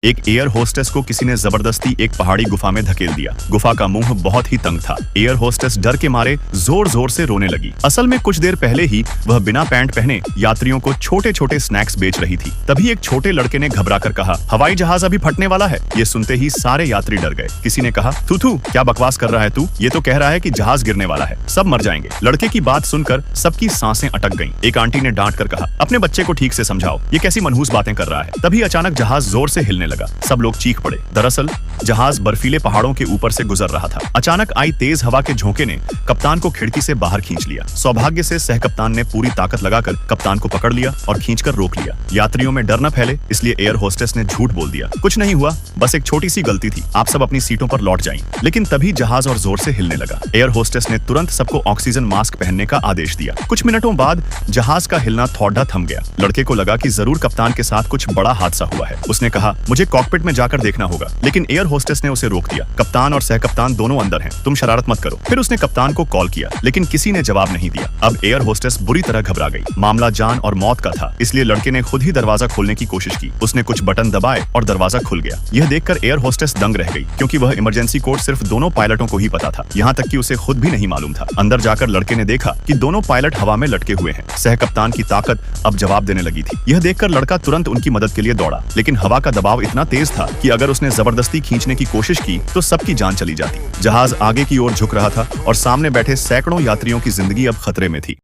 एक air hostess को किसी ने जबरदस्ती एक पहाड़ी गुफा में धकेल दिया। गुफा का मुंह बहुत ही तंग था। एयर होस्टेस डर के मारे जोर जोर से रोने लगी। असल में कुछ देर पहले ही वह बिना पैंट पहने यात्रियों को छोटे छोटे स्नैक्स बेच रही थी। तभी एक छोटे लड़के ने घबराकर कहा, हवाई जहाज अभी फटने वाला है। ये सुनते ही सारे यात्री डर गए। किसी ने कहा, थू क्या बकवास कर रहा है तू, ये तो कह रहा है कि जहाज गिरने वाला है, सब मर जाएंगे। लड़के की बात सुनकर सबकी सांसें अटक गईं। एक आंटी ने डांट कर कहा, अपने बच्चे को ठीक से समझाओ, ये कैसी मनहूस बातें कर रहा है। तभी अचानक जहाज जोर से हिलने लगा। सब लोग चीख पड़े। दरअसल जहाज बर्फीले पहाड़ों के ऊपर से गुजर रहा था। अचानक आई तेज हवा के झोंके ने कप्तान को खिड़की से बाहर खींच लिया। सौभाग्य से सह कप्तान ने पूरी ताकत लगाकर कप्तान को पकड़ लिया और खींचकर रोक लिया। यात्रियों में डर न फैले इसलिए एयर होस्टेस ने झूठ बोल दिया, कुछ नहीं हुआ, बस एक छोटी सी गलती थी, आप सब अपनी सीटों पर लौट जाएं। लेकिन तभी जहाज और जोर से हिलने लगा। एयर होस्टेस ने तुरंत सबको ऑक्सीजन मास्क पहनने का आदेश दिया। कुछ मिनटों बाद जहाज का हिलना थोड़ा थम गया। लड़के को लगा कि जरूर कप्तान के साथ कुछ बड़ा हादसा हुआ है। उसने कहा, मुझे कॉकपिट में जाकर देखना होगा। लेकिन एयर होस्टेस ने उसे रोक दिया। कप्तान और सह कप्तान दोनों अंदर हैं, तुम शरारत मत करो। फिर उसने कप्तान को कॉल किया लेकिन किसी ने जवाब नहीं दिया। अब एयर होस्टेस बुरी तरह घबरा गई। मामला जान और मौत का था, इसलिए लड़के ने खुद ही दरवाजा खोलने की कोशिश की। उसने कुछ बटन दबाए और दरवाजा खुल गया। यह देखकर एयर होस्टेस दंग रह गई, क्योंकि वह इमरजेंसी कोड सिर्फ दोनों पायलटों को ही पता था, यहाँ तक कि उसे खुद भी नहीं मालूम था। अंदर जाकर लड़के ने देखा कि दोनों पायलट हवा में लटके हुए हैं। सह कप्तान की ताकत अब जवाब देने लगी थी। यह देखकर लड़का तुरंत उनकी मदद के लिए दौड़ा, लेकिन हवा का दबाव इतना तेज था कि अगर उसने जबरदस्ती खींचने की कोशिश की तो सबकी जान चली जाती। जहाज आगे की ओर झुक रहा था और सामने बैठे सैकड़ों यात्रियों की जिंदगी अब खतरे में थी।